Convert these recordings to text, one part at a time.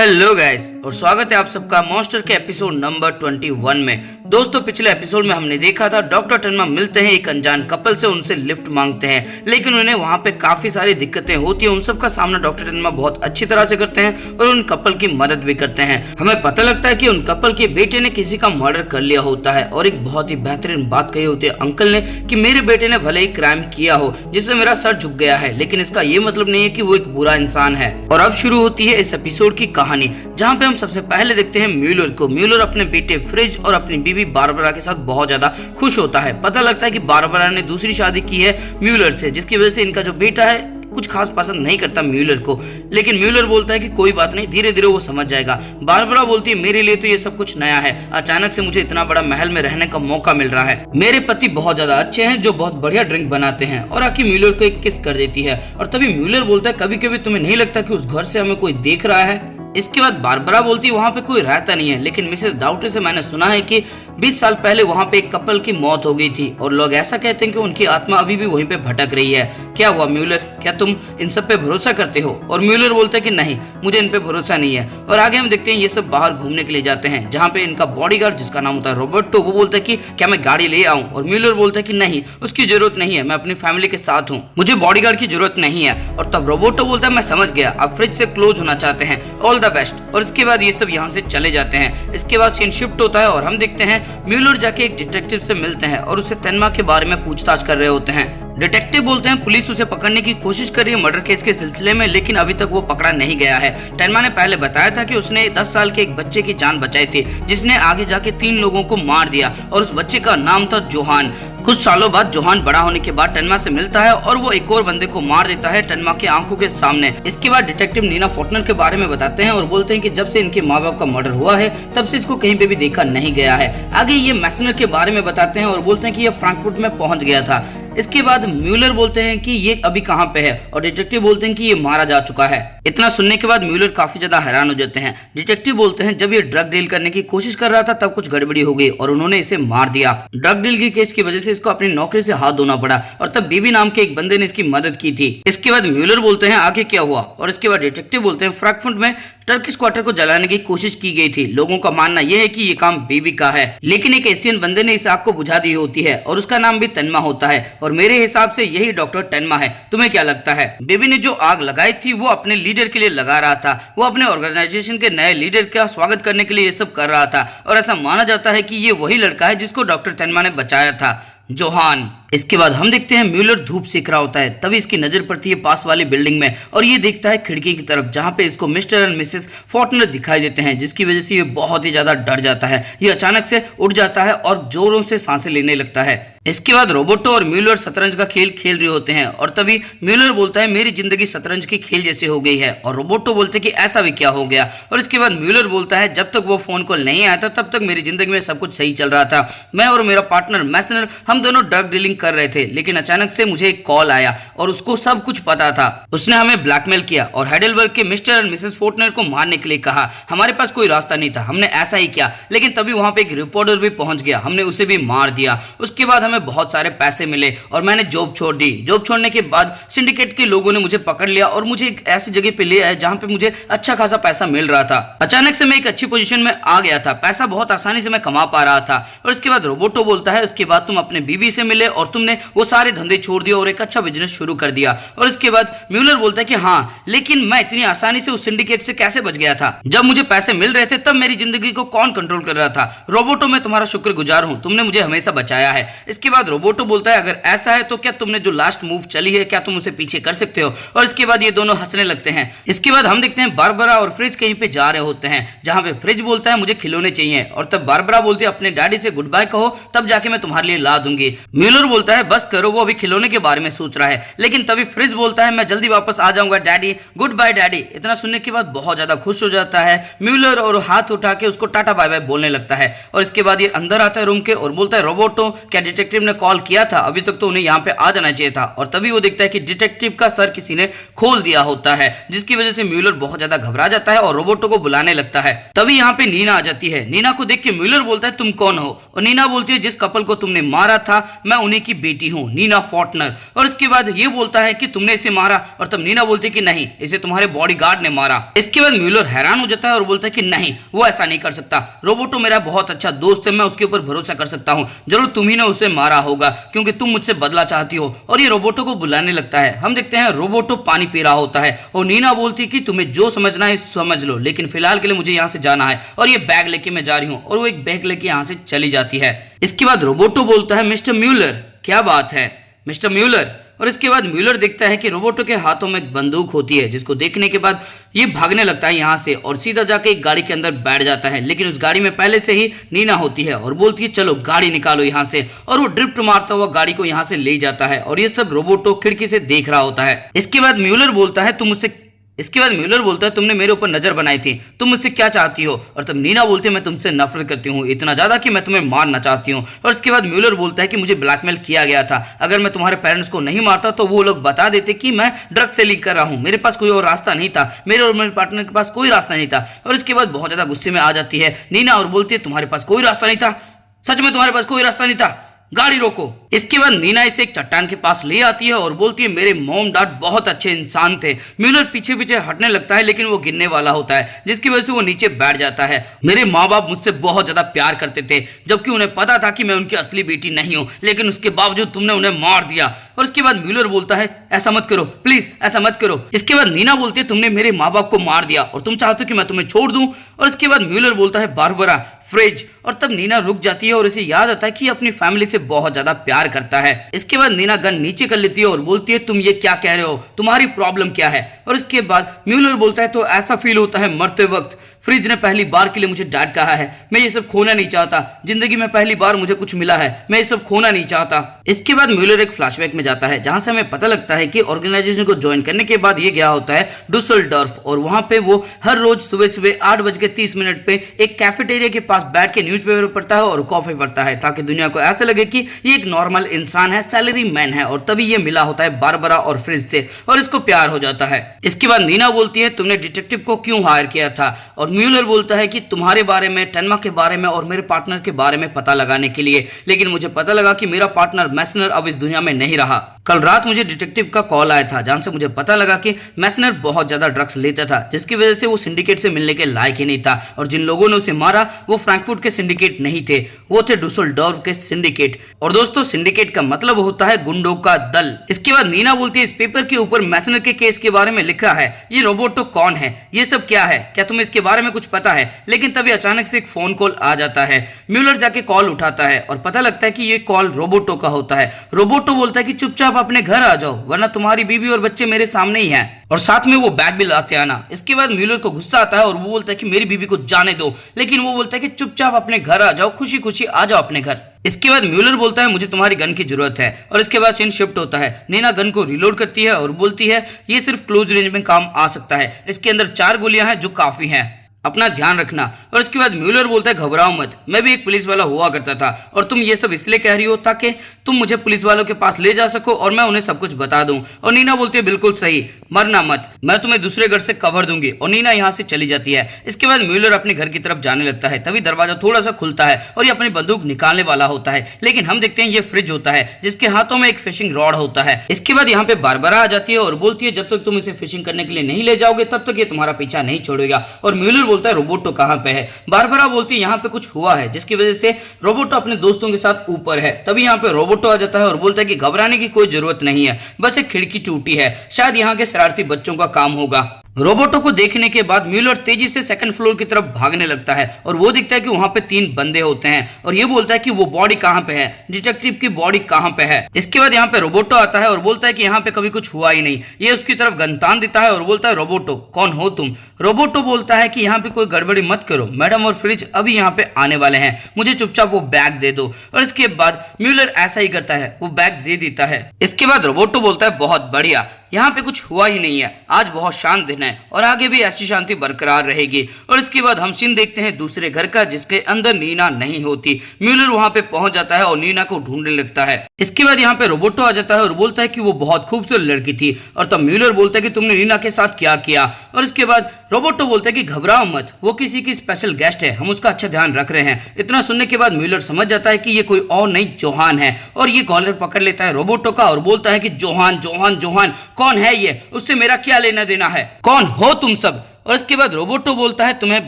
Hello guys और स्वागत है आप सबका मॉन्स्टर के एपिसोड नंबर 21 में। दोस्तों पिछले एपिसोड में हमने देखा था डॉक्टर टेनमा मिलते हैं एक अनजान कपल से, उनसे लिफ्ट मांगते हैं, लेकिन उन्हें वहां पे काफी सारी दिक्कतें होती हैं। उन सब का सामना डॉक्टर टेनमा बहुत अच्छी तरह से करते हैं और उन कपल की मदद भी करते हैं। हमें पता लगता है कि उन कपल के बेटे ने किसी का मर्डर कर लिया होता है और एक बहुत ही बेहतरीन बात कही होती है अंकल ने कि मेरे बेटे ने भले ही क्राइम किया हो जिससे मेरा सर झुक गया है, लेकिन इसका ये मतलब नहीं है कि वो एक बुरा इंसान है। और अब शुरू होती है इस एपिसोड की कहानी, जहाँ पे हम सबसे पहले देखते हैं म्यूलर को। म्यूलर अपने बेटे फ्रिज और अपनी बीवी बारबरा के साथ बहुत ज्यादा खुश होता है। पता लगता है कि बारबरा ने दूसरी शादी की है म्यूलर से, जिसकी वजह से इनका जो बेटा है कुछ खास पसंद नहीं करता म्यूलर को। लेकिन म्यूलर बोलता है कि कोई बात नहीं, धीरे धीरे वो समझ जाएगा। बारबरा बोलती है मेरे लिए तो ये सब कुछ नया है, अचानक से मुझे इतना बड़ा महल में रहने का मौका मिल रहा है। मेरे पति बहुत ज्यादा अच्छे हैं जो बहुत बढ़िया ड्रिंक बनाते हैं, और आके म्यूलर को एक किस कर देती है। और तभी म्यूलर बोलता है कभी कभी तुम्हें नहीं लगता कि उस घर से हमें कोई देख रहा है। इसके बाद बारबरा बोलती है वहाँ पे कोई रहता नहीं है, लेकिन मिसेस डाउटी से मैंने सुना है कि 20 साल पहले वहाँ पे एक कपल की मौत हो गई थी और लोग ऐसा कहते हैं कि उनकी आत्मा अभी भी वहीं पे भटक रही है। क्या हुआ म्यूलर, क्या तुम इन सब पे भरोसा करते हो? और म्यूलर बोलता है कि नहीं, मुझे इन पे भरोसा नहीं है। और आगे हम देखते हैं ये सब बाहर घूमने के लिए जाते हैं, जहाँ पे इनका बॉडीगार्ड जिसका नाम होता है रॉबर्टो, वो बोलता है कि क्या मैं गाड़ी ले आऊं? और म्यूलर बोलता है कि नहीं, उसकी जरूरत नहीं है, मैं अपनी फैमिली के साथ हूँ, मुझे बॉडीगार्ड की जरूरत नहीं है। और तब रॉबर्टो बोलता है मैं समझ गया, आप फ्रिज से क्लोज होना चाहते हैं, ऑल द बेस्ट। और इसके बाद ये सब यहाँ से चले जाते हैं। इसके बाद सीन शिफ्ट होता है और हम देखते हैं म्यूलर जाके एक डिटेक्टिव से मिलते हैं और उससे तेनमा के बारे में पूछताछ कर रहे होते हैं। डिटेक्टिव बोलते हैं पुलिस उसे पकड़ने की कोशिश कर रही है मर्डर केस के सिलसिले में, लेकिन अभी तक वो पकड़ा नहीं गया है। टेनमा ने पहले बताया था कि उसने 10 साल के एक बच्चे की जान बचाई थी, जिसने आगे जाके 3 लोगों को मार दिया, और उस बच्चे का नाम था जोहान। कुछ सालों बाद जोहान बड़ा होने के बाद टेनमा से मिलता है और वो एक और बंदे को मार देता है टेनमा के आंखों के सामने। इसके बाद डिटेक्टिव नीना फोर्टनर के बारे में बताते हैं और बोलते हैं कि जब से इनके माँ बाप का मर्डर हुआ है तब से इसको कहीं पे भी देखा नहीं गया है। आगे ये मैसनर के बारे में बताते हैं और बोलते हैं कि ये फ्रैंकफर्ट में पहुंच गया था। इसके बाद म्यूलर बोलते हैं कि ये अभी कहाँ पे है, और डिटेक्टिव बोलते हैं कि ये मारा जा चुका है। इतना सुनने के बाद म्यूलर काफी ज्यादा हैरान हो जाते हैं। डिटेक्टिव बोलते हैं जब ये ड्रग डील करने की कोशिश कर रहा था तब कुछ गड़बड़ी हो गई और उन्होंने इसे मार दिया। ड्रग डील की केस की वजह से इसको अपनी नौकरी से हाथ धोना पड़ा, और तब बीबी नाम के एक बंदे ने इसकी मदद की थी। इसके बाद म्यूलर बोलते हैं आगे क्या हुआ, और इसके बाद डिटेक्टिव बोलते हैं फ्रैंकफर्ट में टर्किश क्वार्टर को जलाने की कोशिश की गई थी। लोगों का मानना यह है कि ये काम बेबी का है, लेकिन एक एशियन बंदे ने इस आग को बुझा दी होती है और उसका नाम भी तेनमा होता है, और मेरे हिसाब से यही डॉक्टर टेनमा है। तुम्हें क्या लगता है? बेबी ने जो आग लगाई थी वो अपने लीडर के लिए लगा रहा था, वो अपने ऑर्गेनाइजेशन के नए लीडर का स्वागत करने के लिए ये सब कर रहा था, और ऐसा माना जाता है कि ये वही लड़का है जिसको डॉक्टर टेनमा ने बचाया था, जोहान। इसके बाद हम देखते हैं म्यूलर धूप सेक रहा होता है, तभी इसकी नजर पड़ती है पास वाली बिल्डिंग में, और ये देखता है खिड़की की तरफ जहां पे इसको मिस्टर एंड मिसेस फोर्टनर दिखाई देते हैं, जिसकी वजह से ये बहुत ही ज्यादा डर जाता है। ये अचानक से उठ जाता है और जोरों से सांसें लेने लगता है। इसके बाद रोबोटो और म्यूलर शतरंज का खेल खेल रहे होते हैं, और तभी म्यूलर बोलता है मेरी जिंदगी शतरंज की खेल जैसे हो गई है, और रोबोटो बोलते हैं कि ऐसा भी क्या हो गया। और इसके बाद म्यूलर बोलता है जब तक वो फोन कॉल नहीं आया था तब तक मेरी जिंदगी में सब कुछ सही चल रहा था। मैं और मेरा पार्टनर मैसनर हम दोनों ड्रग डीलिंग कर रहे थे, लेकिन अचानक से मुझे एक कॉल आया और उसको सब कुछ पता था। उसने हमें ब्लैकमेल किया और हेडलबर्ग के मिस्टर एंड मिसेस फोर्टनर को मारने के लिए कहा। हमारे पास कोई रास्ता नहीं था, हमने ऐसा ही किया, लेकिन तभी वहां पे एक रिपोर्टर भी पहुंच गया, हमने उसे भी मार दिया। उसके बाद हमें बहुत सारे पैसे मिले और मैंने जॉब छोड़ दी। जॉब छोड़ने के बाद सिंडिकेट के लोगों ने मुझे पकड़ लिया और मुझे एक ऐसी जगह पे ले आए जहां पे मुझे अच्छा खासा पैसा मिल रहा था। अचानक से मैं एक अच्छी पोजीशन में आ गया था, पैसा बहुत आसानी से मैं कमा पा रहा था। और इसके बाद रोबोटो बोलता है उसके बाद तुम अपने बीबी से मिले और तुमने वो सारे धंधे छोड़ दिए और एक अच्छा बिजनेस शुरू कर दिया। और इसके बाद म्यूलर बोलता है कि हाँ, लेकिन मैं इतनी आसानी से उस सिंडिकेट से कैसे बच गया था? जब मुझे पैसे मिल रहे थे तब मेरी जिंदगी को कौन कंट्रोल कर रहा था? रोबोटो मैं तुम्हारा शुक्रगुजार हूं, तुमने मुझे हमेशा बचाया है। इसके बाद रोबोटो बोलता है अगर ऐसा है तो क्या तुमने जो लास्ट मूव चली है क्या तुम उसे पीछे कर सकते हो? और इसके बाद ये दोनों हंसने लगते हैं। इसके बाद हम देखते हैं बारबरा और फ्रिज कहीं पे जा रहे होते हैं, जहां पे फ्रिज बोलता है मुझे खिलौने चाहिए, और तब बारबरा बोलती है अपने डैडी से गुड बाय कहो, तब जाके मैं तुम्हारे लिए ला दूंगी। म्यूलर बोलता है बस करो, वो अभी खिलौने के बारे में सोच रहा है। लेकिन तभी फ्रिज बोलता है मैं जल्दी वापस आ जाऊंगा डैडी, गुड बाय डैडी। इतना सुनने के बाद बहुत ज्यादा खुश हो जाता है म्यूलर और हाथ उठा के उसको टाटा बाय बाय बोलने लगता है। और इसके बाद ये अंदर आता है रूम के और बोलता है रोबोटो क्या डिटेक्टिव ने कॉल किया था? अभी तक तो उन्हें यहाँ पे आ जाना चाहिए था। और तभी वो देखता है कि डिटेक्टिव का सर किसी ने खोल दिया होता है, जिसकी वजह से म्यूलर बहुत ज्यादा घबरा जाता है और रोबोटो को बुलाने लगता है। तभी यहाँ पे नीना आ जाती है। नीना को देख के म्यूलर बोलता है तुम कौन हो? और नीना बोलती है जिस कपल को तुमने मारा था मैं उन्हीं की बेटी हूँ, नीना फॉर्टनर। और इसके बाद ये बोलता है कि तुमने इसे मारा, और तब नीना बोलती है कि नहीं, इसे तुम्हारे बॉडीगार्ड ने मारा। इसके बाद म्यूलर हैरान हो जाता है और बोलता है कि नहीं, वो ऐसा नहीं कर सकता, रोबोटो मेरा बहुत अच्छा दोस्त है, मैं उसके ऊपर भरोसा कर सकता हूँ, जरूर तुम ही ने उसे मारा होगा क्योंकि तुम मुझसे बदला चाहती हो। और ये रोबोटो को बुलाने लगता है। हम देखते हैं रोबोटो पानी पी रहा होता है और नीना बोलती है कि तुम्हें जो समझना है समझ लो, लेकिन फिलहाल के लिए मुझे यहाँ से जाना है और ये बैग लेके मैं जा रही हूँ। और वो एक बैग लेके यहाँ से चली जाती है। इसके बाद रोबोटो बोलता है मिस्टर म्यूलर, क्या बात है मिस्टर म्यूलर। और इसके बाद म्यूलर देखता है कि रोबोटो के हाथों में एक बंदूक होती है, जिसको देखने के बाद ये भागने लगता है यहाँ से और सीधा जाके एक गाड़ी के अंदर बैठ जाता है। लेकिन उस गाड़ी में पहले से ही नीना होती है और बोलती है चलो गाड़ी निकालो यहाँ से। और वो ड्रिफ्ट मारता हुआ गाड़ी को यहाँ से ले जाता है और ये सब रोबोटो खिड़की से देख रहा होता है। इसके बाद म्यूलर बोलता है तुमने मेरे ऊपर नजर बनाई थी, तुम मुझसे क्या चाहती हो। और तब नीना बोलती है मैं तुमसे नफरत करती हूँ, इतना ज्यादा कि मैं तुम्हें मारना चाहती हूँ। और इसके बाद म्यूलर बोलता है कि मुझे ब्लैकमेल किया गया था, अगर मैं तुम्हारे पेरेंट्स को नहीं मारता तो वो लोग बता देते कि मैं ड्रग सेलिंग कर रहा हूँ, मेरे पास कोई और रास्ता नहीं था, मेरे और मेरे पार्टनर के पास कोई रास्ता नहीं था। और इसके बाद बहुत ज्यादा गुस्से में आ जाती है नीना और बोलती है तुम्हारे पास कोई रास्ता नहीं था, सच में तुम्हारे पास कोई रास्ता नहीं था, गाड़ी रोको। इसके बाद नीना इसे एक चट्टान के पास ले आती है और बोलती है मेरे मॉम डैड बहुत अच्छे इंसान थे। म्यूलर पीछे पीछे हटने लगता है लेकिन वो गिरने वाला होता है, जिसकी वजह से वो नीचे बैठ जाता है। मेरे माँ बाप मुझसे बहुत ज्यादा प्यार करते थे, जबकि उन्हें पता था कि मैं उनकी असली बेटी नहीं हूँ, लेकिन उसके बावजूद तुमने उन्हें मार दिया। और इसके बाद म्यूलर बोलता है ऐसा मत करो प्लीज, ऐसा मत करो। इसके बाद नीना बोलती है तुमने मेरे माँ बाप को मार दिया और तुम चाहते हो कि मैं तुम्हें छोड़ दूं। और इसके बाद म्यूलर बोलता है बारबरा, फ्रिज। और तब नीना रुक जाती है और इसे याद आता है कि अपनी फैमिली से बहुत ज्यादा प्यार करता है। इसके बाद नीना गन नीचे कर लेती है और बोलती है तुम ये क्या कह रहे हो, तुम्हारी प्रॉब्लम क्या है। और इसके बाद म्यूलर बोलता है तो ऐसा फील होता है मरते वक्त, फ्रिज ने पहली बार के लिए मुझे डैड कहा है, मैं ये सब खोना नहीं चाहता, जिंदगी में पहली बार मुझे कुछ मिला है, मैं ये सब खोना नहीं चाहता। इसके बाद म्यूलर एक फ्लैशबैक में जाता है जहां से हमें पता लगता है कि ऑर्गेनाइजेशन को ज्वाइन करने के बाद ये गया होता है डुसलडॉर्फ और वहां पे वो हर रोज सुबह सुबह 8:30 पे एक कैफेटेरिया के पास बैठ के न्यूज़पेपर पढ़ता है और कॉफी पढ़ता है, ताकि दुनिया को ऐसा लगे कि ये एक नॉर्मल इंसान है, सैलरी मैन है। और तभी ये मिला होता है बारबरा और फ्रिज से और इसको प्यार हो जाता है। इसके बाद नीना बोलती है तुमने डिटेक्टिव को क्यों हायर किया था। और म्यूलर बोलता है कि तुम्हारे बारे में, टेनमा के बारे में और मेरे पार्टनर के बारे में पता लगाने के लिए, लेकिन मुझे पता लगा कि मेरा पार्टनर मैसनर अब इस दुनिया में नहीं रहा। कल रात मुझे डिटेक्टिव का कॉल आया था जहां से मुझे पता लगा कि मैसनर बहुत ज्यादा ड्रग्स लेता था, जिसकी वजह से वो सिंडिकेट से मिलने के लायक ही नहीं था। और जिन लोगों ने उसे मारा वो फ्रैंकफर्ट के सिंडिकेट नहीं थे, वो थे डुसलडॉर्फ के सिंडिकेट। और दोस्तों सिंडिकेट का मतलब होता है गुंडों का दल। इसके बाद नीना बोलती है इस पेपर के ऊपर मैसनर के केस के बारे में लिखा है, ये रोबोटो कौन है, ये सब क्या है, क्या तुम्हें इसके बारे में कुछ पता है। लेकिन तभी अचानक से एक फोन कॉल आ जाता है। म्यूलर जाके कॉल उठाता है और पता लगता है कि ये कॉल रोबोटो का होता है। रोबोटो बोलता है कि चुपचाप अपने घर आ जाओ, वरना तुम्हारी बीवी और बच्चे मेरे सामने ही हैं, और साथ में वो बैग भी लाते आना। इसके बाद म्यूलर को गुस्सा आता है और वो बोलता है कि मेरी बीवी को जाने दो, लेकिन वो बोलता है कि चुपचाप अपने घर आ जाओ, खुशी खुशी आ जाओ अपने घर। इसके बाद म्यूलर बोलता है मुझे तुम्हारी गन की जरूरत है। और इसके बाद सीन शिफ्ट होता है। नीना गन को रिलोड करती है और बोलती है ये सिर्फ क्लोज रेंज में काम आ सकता है, इसके अंदर 4 गोलियां हैं जो काफी हैं, अपना ध्यान रखना। और इसके बाद म्यूलर बोलता है घबराओ मत, मैं भी एक पुलिस वाला हुआ करता था और तुम ये सब इसलिए कह रही हो ताकि तुम मुझे पुलिस वालों के पास ले जा सको और मैं उन्हें सब कुछ बता दूं। और नीना बोलती है बिल्कुल सही, मरना मत, मैं तुम्हें दूसरे घर से कवर दूंगी। और नीना यहाँ से चली जाती है। इसके बाद म्यूलर अपने घर की तरफ जाने लगता है, तभी दरवाजा थोड़ा सा खुलता है और ये अपनी बंदूक निकालने वाला होता है, लेकिन हम देखते हैं ये फ्रिज होता है जिसके हाथों में एक फिशिंग रॉड होता है। इसके बाद यहाँ पे बारबरा आ जाती है और बोलती है जब तक तुम इसे फिशिंग करने के लिए नहीं ले जाओगे तब तक ये तुम्हारा पीछा नहीं छोड़ेगा। और म्यूलर बोलता है रोबोटो कहाँ पे है। बारबरा बोलती है यहाँ पे कुछ हुआ है जिसकी वजह से रोबोटो अपने दोस्तों के साथ ऊपर है। तभी यहाँ पे रोबोटो आ जाता है और बोलता है कि घबराने की कोई जरूरत नहीं है, बस एक खिड़की टूटी है, शायद यहाँ के शरारती बच्चों का काम होगा। रोबोटो को देखने के बाद म्यूलर तेजी से सेकंड फ्लोर की तरफ भागने लगता है और वो दिखता है कि वहां पे 3 बंदे होते हैं और ये बोलता है कि वो बॉडी कहां पे है, डिटेक्टिव की बॉडी कहां पे है। इसके बाद यहाँ पे रोबोटो आता है और बोलता है कि यहाँ पे कभी कुछ हुआ ही नहीं। ये उसकी तरफ गनतान देता है और बोलता है रोबोटो कौन हो तुम। रोबोटो बोलता है कि यहाँ पे कोई गड़बड़ी मत करो, मैडम और फ्रिज अभी यहाँ पे आने वाले हैं, मुझे चुपचाप वो बैग दे दो। और इसके बाद म्यूलर ऐसा ही करता है, वो बैग दे देता है। इसके बाद रोबोटो बोलता है बहुत बढ़िया, यहाँ पे कुछ हुआ ही नहीं है, आज बहुत शांत दिन है और आगे भी ऐसी शांति बरकरार रहेगी। और इसके बाद हम सीन देखते हैं दूसरे घर का जिसके अंदर नीना नहीं होती। म्यूलर वहां पे पहुंच जाता है और नीना को ढूंढने लगता है। इसके बाद यहाँ पे रोबोटो आ जाता है और बोलता है कि वो बहुत खूबसूरत लड़की थी। और तब म्यूलर बोलता है कि तुमने नीना के साथ क्या किया। और इसके बाद रोबोटो बोलता है कि घबराओ मत, वो किसी की स्पेशल गेस्ट है, हम उसका अच्छा ध्यान रख रहे हैं। इतना सुनने के बाद म्यूलर समझ जाता है कि ये कोई और नहीं जोहान है और ये कॉलर पकड़ लेता है रोबोटो का और बोलता है कि जोहान जोहान जोहान कौन है ये, उससे मेरा क्या लेना देना है, कौन हो तुम सब। और इसके बाद रोबोटो बोलता है तुम्हें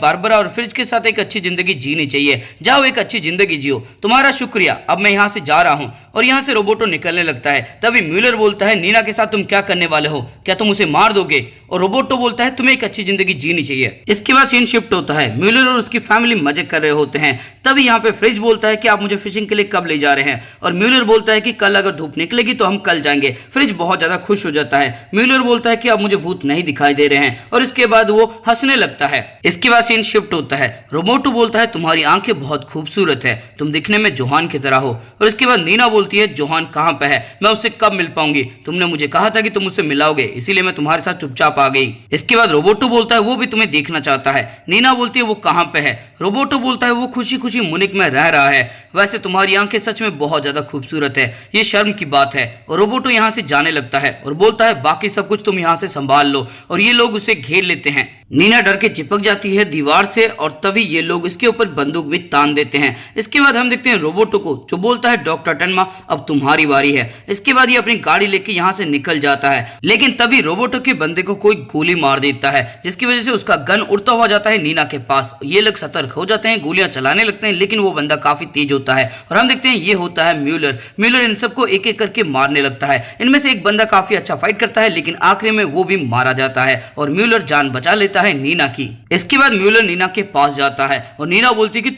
बारबरा और फ्रिज के साथ एक अच्छी जिंदगी जीनी चाहिए, जाओ एक अच्छी जिंदगी जियो, तुम्हारा शुक्रिया, अब मैं यहाँ से जा रहा हूँ। और यहाँ से रोबोटो निकलने लगता है। तभी म्यूलर बोलता है नीना के साथ तुम क्या करने वाले हो, क्या तुम उसे मार दोगे। और रोबोटो बोलता है तुम्हें एक अच्छी जिंदगी जीनी चाहिए। इसके बाद सीन शिफ्ट होता है, म्यूलर और उसकी फैमिली मजे कर रहे होते हैं। तभी यहाँ पे फ्रिज बोलता है कि आप मुझे फिशिंग के लिए कब ले जा रहे हैं। और म्यूलर बोलता है कि कल अगर धूप निकलेगी तो हम कल जाएंगे। फ्रिज बहुत ज्यादा खुश हो जाता है। म्यूलर बोलता है कि अब मुझे भूत नहीं दिखाई दे रहे हैं और इसके बाद वो हंसने लगता है। इसके बाद सीन शिफ्ट होता है, रोबोटो बोलता है तुम्हारी आंखें बहुत खूबसूरत है, तुम दिखने में जोहान की तरह हो। और इसके बाद नीना बोलती है जोहान कहाँ पे है, मैं उससे कब मिल पाऊंगी, तुमने मुझे कहा था कि तुम उससे मिलाओगे, इसीलिए मैं तुम्हारे साथ चुपचाप आ गई। इसके बाद रोबोटो बोलता है वो भी तुम्हें देखना चाहता है। नीना बोलती है वो कहाँ पे है। रोबोटो बोलता है वो खुशी खुशी मुनिक में रह रहा है, वैसे तुम्हारी आंखें सच में बहुत ज्यादा खूबसूरत है, ये शर्म की बात है। और रोबोटो यहाँ से जाने लगता है और बोलता है बाकी सब कुछ तुम यहाँ से संभाल लो। और ये लोग उसे घेर लेते हैं। नीना डर के चिपक जाती है दीवार से और तभी ये लोग इसके ऊपर बंदूक भी तान देते हैं। इसके बाद हम देखते हैं रोबोटो को, जो बोलता है डॉक्टर टेनमा अब तुम्हारी बारी है। इसके बाद ये अपनी गाड़ी लेके यहाँ से निकल जाता है, लेकिन तभी रोबोटो के बंदे को कोई गोली मार देता है, जिसकी वजह से उसका गन उड़ता हुआ जाता है नीना के पास। ये लोग सतर्क हो जाते हैं, गोलियां चलाने लगते हैं, लेकिन वो बंदा काफी तेज होता है। और हम देखते हैं ये होता है म्यूलर। म्यूलर इन सबको एक एक करके मारने लगता है। इनमें से एक बंदा काफी अच्छा फाइट करता है, लेकिन आखिर में वो भी मारा जाता है और म्यूलर जान बचा लेता है नीना की। इसके बाद म्यूलर नीना के पास जाता है और नीना बोलती है कि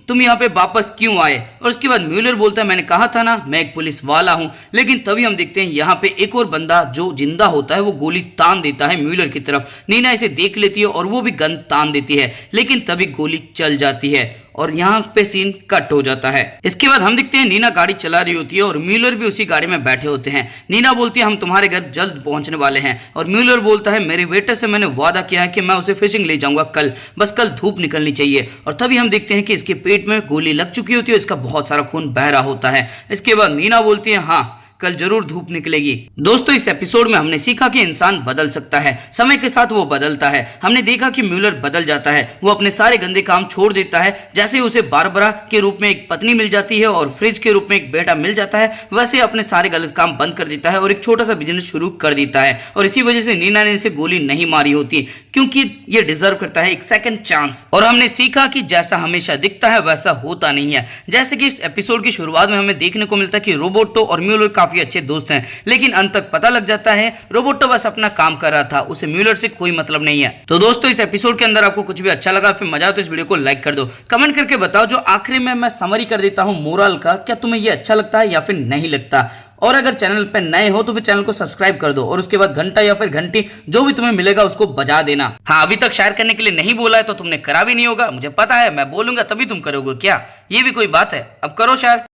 तुम यहाँ पे वापस क्यों आए। और उसके बाद म्यूलर बोलता है मैंने कहा था ना मैं एक पुलिस वाला हूँ। लेकिन तभी हम देखते हैं यहाँ पे एक और बंदा जो जिंदा होता है वो गोली तान देता है म्यूलर की तरफ। नीना इसे देख लेती है और वो भी गन तान देती है, लेकिन तभी गोली चल जाती है और यहाँ पे सीन कट हो जाता है। इसके बाद हम देखते हैं नीना गाड़ी चला रही होती है और म्यूलर भी उसी गाड़ी में बैठे होते हैं। नीना बोलती है हम तुम्हारे घर जल्द पहुंचने वाले हैं। और म्यूलर बोलता है मेरे बेटे से मैंने वादा किया है कि मैं उसे फिशिंग ले जाऊंगा कल, बस कल धूप निकलनी चाहिए। और तभी हम देखते हैं कि इसके पेट में गोली लग चुकी होती है, इसका बहुत सारा खून बह रहा होता है। इसके बाद नीना बोलती है हाँ कल जरूर धूप निकलेगी। दोस्तों इस एपिसोड में हमने सीखा कि इंसान बदल सकता है, समय के साथ वो बदलता है। हमने देखा कि म्यूलर बदल जाता है, वो अपने सारे गंदे काम छोड़ देता है। जैसे उसे बारबरा के रूप में एक पत्नी मिल जाती है और फ्रिज के रूप में एक बेटा मिल जाता है, वैसे अपने सारे गलत काम बंद कर देता है और एक छोटा सा बिजनेस शुरू कर देता है। और इसी वजह से नीना ने इसे गोली नहीं मारी होती, क्योंकि ये डिजर्व करता है एक सेकंड चांस। और हमने सीखा कि जैसा हमेशा दिखता है वैसा होता नहीं है। जैसे कि इस एपिसोड की शुरुआत में हमें देखने को मिलता है कि रोबोटो और म्यूलर काफी अच्छे दोस्त हैं, लेकिन अंत तक पता लग जाता है रोबोटो बस अपना काम कर रहा था, उसे म्यूलर से कोई मतलब नहीं है। तो दोस्तों इस एपिसोड के अंदर आपको कुछ भी अच्छा लगा, फिर मजा तो इस वीडियो को लाइक कर दो, कमेंट करके बताओ। जो आखिरी में मैं समरी कर देता हूं मोरल का, क्या तुम्हें ये अच्छा लगता है या फिर नहीं लगता। और अगर चैनल पर नए हो तो फिर चैनल को सब्सक्राइब कर दो और उसके बाद घंटा या फिर घंटी जो भी तुम्हें मिलेगा उसको बजा देना। हाँ अभी तक शेयर करने के लिए नहीं बोला है तो तुमने करा भी नहीं होगा, मुझे पता है, मैं बोलूंगा तभी तुम करोगे क्या, ये भी कोई बात है, अब करो शेयर।